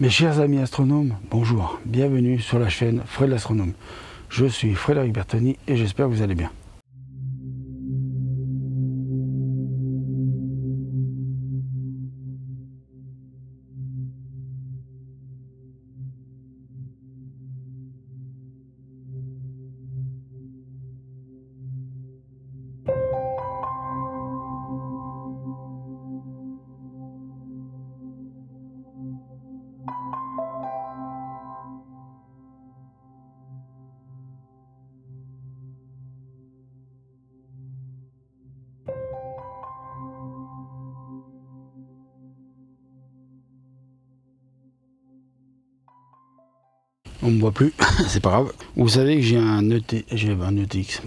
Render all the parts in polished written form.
Mes chers amis astronomes, bonjour, bienvenue sur la chaîne Fred l'astronome. Je suis Frédéric Bertoni et j'espère que vous allez bien. On me voit plus, c'est pas grave. Vous savez que j'ai un ETX.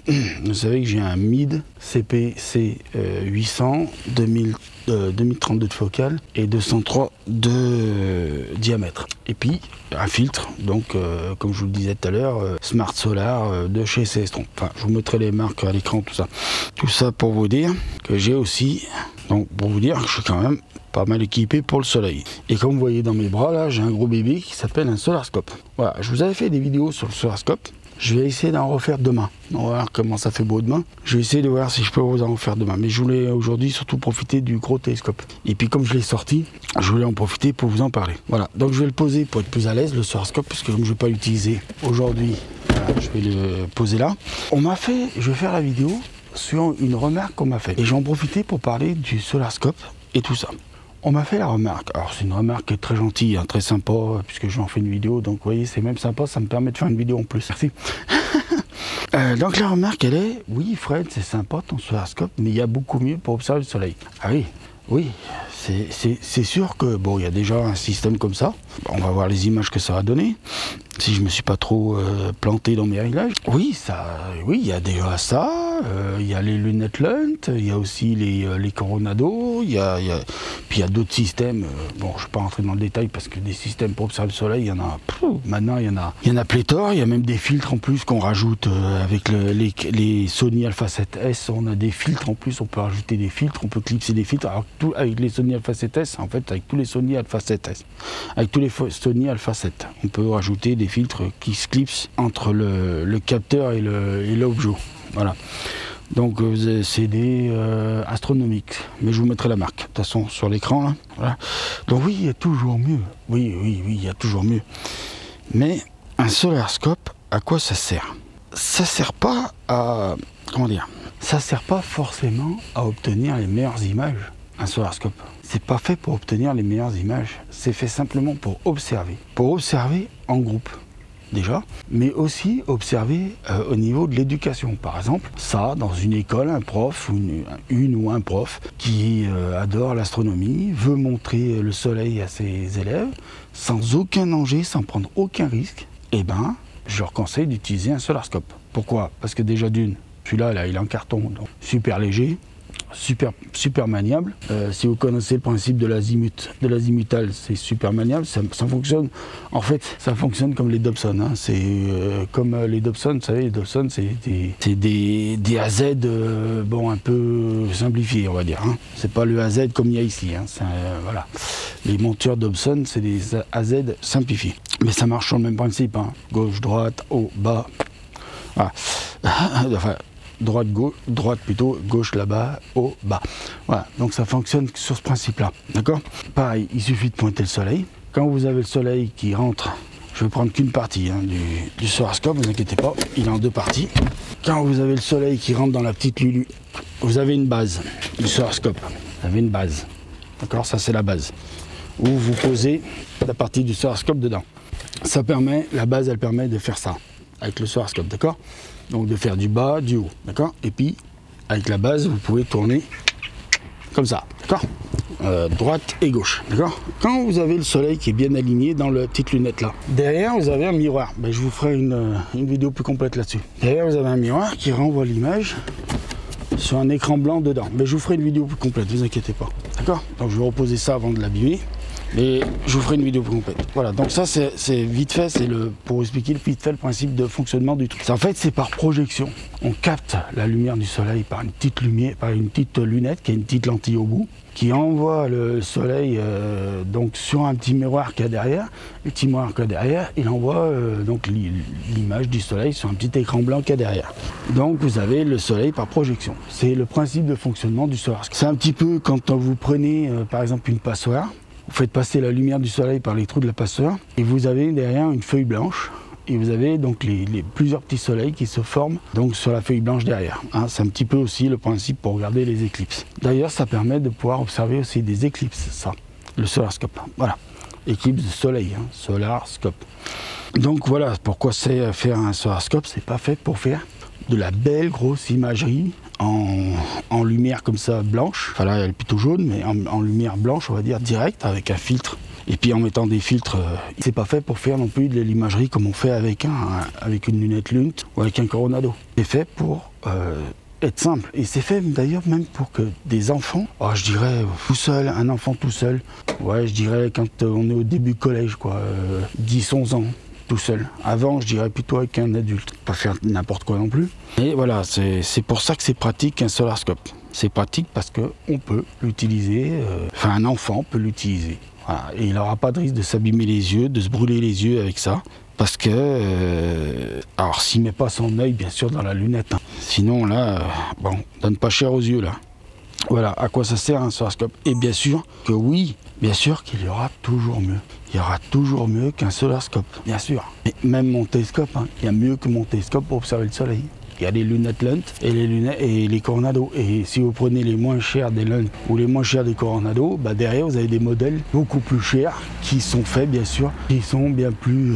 Vous savez que j'ai un MID CPC 800 2032 de focale et 203 de diamètre. Et puis un filtre, donc comme je vous le disais tout à l'heure, Smart Solar de chez Celestron. Enfin, je vous mettrai les marques à l'écran, tout ça. Tout ça pour vous dire que j'ai aussi, donc pour vous dire que je suis quand même pas mal équipé pour le soleil. Et comme vous voyez dans mes bras là, j'ai un gros bébé qui s'appelle un Solarscope. Voilà, je vous avais fait des vidéos sur le Solarscope. Je vais essayer d'en refaire demain. On va voir comment ça fait beau demain. Je vais essayer de voir si je peux vous en refaire demain. Mais je voulais aujourd'hui surtout profiter du gros télescope. Et puis comme je l'ai sorti, je voulais en profiter pour vous en parler. Voilà, donc je vais le poser pour être plus à l'aise, le Solarscope, puisque comme je ne vais pas l'utiliser aujourd'hui, voilà, je vais le poser là. Je vais faire la vidéo sur une remarque qu'on m'a fait. Et j'en profiter pour parler du Solarscope et tout ça. On m'a fait la remarque, alors c'est une remarque très gentille, hein, très sympa, puisque j'en fais une vidéo, donc vous voyez, c'est même sympa, ça me permet de faire une vidéo en plus, merci. Donc la remarque, elle est, oui Fred, c'est sympa ton Solarscope, mais il y a beaucoup mieux pour observer le soleil. Ah oui, oui, c'est sûr que, bon, il y a déjà un système comme ça, on va voir les images que ça va donner, si je me suis pas trop planté dans mes réglages. Oui, il y a déjà ça. Il y a les lunettes Lunt, il y a aussi les Coronado, puis il y a d'autres systèmes. Bon, je ne vais pas rentrer dans le détail parce que des systèmes pour observer le soleil, il y en a. Maintenant, il y en a pléthore. Il y a même des filtres en plus qu'on rajoute avec les Sony Alpha 7S. On a des filtres en plus. On peut rajouter des filtres, on peut clipser des filtres. Alors avec les Sony Alpha 7S, en fait, avec tous les Sony Alpha 7S, avec tous les Sony Alpha 7, on peut rajouter des filtres qui se clipsent entre le capteur et l'objet. Voilà, donc c'est des astronomiques, mais je vous mettrai la marque de toute façon sur l'écran là. Voilà. Donc oui, il y a toujours mieux. Oui, il y a toujours mieux. Mais un Solarscope, à quoi ça sert? Ça sert pas à, comment dire, ça sert pas forcément à obtenir les meilleures images. Un Solarscope, c'est pas fait pour obtenir les meilleures images. C'est fait simplement pour observer en groupe. Déjà, mais aussi observer au niveau de l'éducation. Par exemple, ça, dans une école, un prof, une ou un prof qui adore l'astronomie, veut montrer le soleil à ses élèves, sans aucun danger, sans prendre aucun risque, eh ben, je leur conseille d'utiliser un Solarscope. Pourquoi? Parce que déjà d'une, celui-là, là, il est en carton, donc super léger, super maniable. Si vous connaissez le principe de l'azimutal, c'est super maniable, ça fonctionne, en fait, ça fonctionne comme les Dobson, hein. C'est comme les Dobson, vous savez, les Dobson, c'est des AZ, bon, un peu simplifiés, on va dire, hein. C'est pas le AZ comme il y a ici, hein. Voilà. Les monteurs Dobson, c'est des AZ simplifiés. Mais ça marche sur le même principe, hein. Gauche, droite, haut, bas, voilà. Enfin, droite plutôt, gauche là-bas, haut, bas. Voilà, donc ça fonctionne sur ce principe-là, d'accord? Pareil, il suffit de pointer le soleil. Quand vous avez le soleil qui rentre, je vais prendre qu'une partie hein, du Solarscope, vous inquiétez pas, il est en deux parties. Quand vous avez le soleil qui rentre dans la petite lulu, vous avez une base du Solarscope. Vous avez une base, d'accord? Ça c'est la base. Où vous posez la partie du Solarscope dedans. Ça permet, la base elle permet de faire ça, avec le Solarscope, d'accord? Donc de faire du bas, du haut, d'accord? Et puis, avec la base, vous pouvez tourner comme ça, d'accord? Droite et gauche, d'accord? Quand vous avez le soleil qui est bien aligné dans la petite lunette là, derrière vous avez un miroir. Ben, je vous ferai une vidéo plus complète là-dessus. Derrière vous avez un miroir qui renvoie l'image sur un écran blanc dedans. Mais je vous ferai une vidéo plus complète, ne vous inquiétez pas, d'accord? Donc je vais reposer ça avant de l'abîmer. Mais je vous ferai une vidéo complète. Voilà, donc ça c'est vite fait, pour expliquer vite fait le principe de fonctionnement du truc. En fait, c'est par projection. On capte la lumière du soleil par une petite lunette qui a une petite lentille au bout, qui envoie le soleil donc sur un petit miroir qu'il y a derrière. Le petit miroir qu'il y a derrière, il envoie donc l'image du soleil sur un petit écran blanc qu'il y a derrière. Donc vous avez le soleil par projection. C'est le principe de fonctionnement du solarscope. C'est un petit peu quand vous prenez par exemple une passoire, vous faites passer la lumière du soleil par les trous de la passoire et vous avez derrière une feuille blanche. Et vous avez donc plusieurs petits soleils qui se forment donc sur la feuille blanche derrière. Hein, c'est un petit peu aussi le principe pour regarder les éclipses. D'ailleurs, ça permet de pouvoir observer aussi des éclipses, ça, le solarscope. Voilà, éclipse de soleil, hein, solarscope. Donc voilà, pourquoi c'est faire un solarscope, c'est pas fait pour faire de la belle grosse imagerie en lumière comme ça blanche. Enfin là, elle est plutôt jaune, mais en lumière blanche, on va dire, direct, avec un filtre. Et puis en mettant des filtres, c'est pas fait pour faire non plus de l'imagerie comme on fait avec une lunette Lunt ou avec un Coronado. C'est fait pour être simple. Et c'est fait d'ailleurs même pour que des enfants, je dirais tout seul, un enfant tout seul, ouais, je dirais quand on est au début collège, quoi, 10-11 ans. Tout seul. Avant, je dirais plutôt avec un adulte. Pas faire n'importe quoi non plus. Et voilà, c'est pour ça que c'est pratique un solarscope. C'est pratique parce qu'on peut l'utiliser, enfin un enfant peut l'utiliser. Voilà. Et il n'aura pas de risque de s'abîmer les yeux, de se brûler les yeux avec ça. Parce que, alors s'il ne met pas son œil bien sûr dans la lunette. Hein. Sinon là, bon, donne pas cher aux yeux là. Voilà, à quoi ça sert un solarscope? Et bien sûr que oui, bien sûr qu'il y aura toujours mieux. Il y aura toujours mieux qu'un solarscope, bien sûr. Et même mon télescope, hein, il y a mieux que mon télescope pour observer le soleil. Il y a les lunettes Lunt et les Coronado. Et si vous prenez les moins chers des Lunt ou les moins chers des Coronado, bah derrière vous avez des modèles beaucoup plus chers qui sont faits bien sûr, qui sont bien plus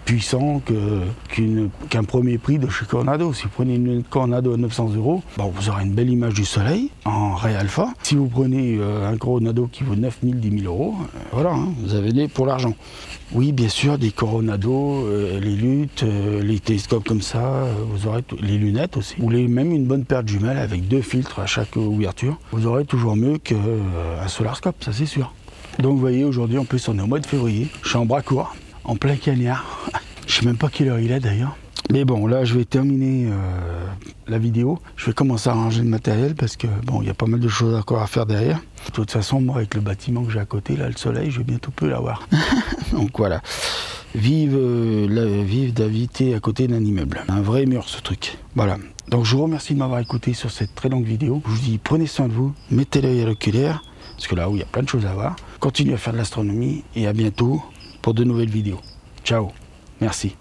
puissant qu'un premier prix de chez Coronado. Si vous prenez une Coronado à 900 €, bon, vous aurez une belle image du soleil en Ré alpha. Si vous prenez un Coronado qui vaut 9 000, 10 000 €, voilà, hein, vous avez pour l'argent. Oui, bien sûr, des Coronado, les luttes, les télescopes comme ça, vous aurez les lunettes aussi. Ou même une bonne paire de jumelles avec 2 filtres à chaque ouverture. Vous aurez toujours mieux qu'un solarscope, ça c'est sûr. Donc vous voyez, aujourd'hui en plus on est au mois de février, je suis en bras court, en plein cagnard. Je sais même pas quelle heure il est d'ailleurs. Mais bon, là je vais terminer la vidéo. Je vais commencer à ranger le matériel parce que bon, il y a pas mal de choses encore à faire derrière. De toute façon, moi avec le bâtiment que j'ai à côté, là, le soleil, je vais bientôt plus l'avoir. Donc voilà. Vive d'habiter à côté d'un immeuble. Un vrai mur ce truc. Voilà. Donc je vous remercie de m'avoir écouté sur cette très longue vidéo. Je vous dis prenez soin de vous, mettez l'œil à l'oculaire, parce que là où il y a plein de choses à voir. Continuez à faire de l'astronomie et à bientôt pour de nouvelles vidéos. Ciao, merci.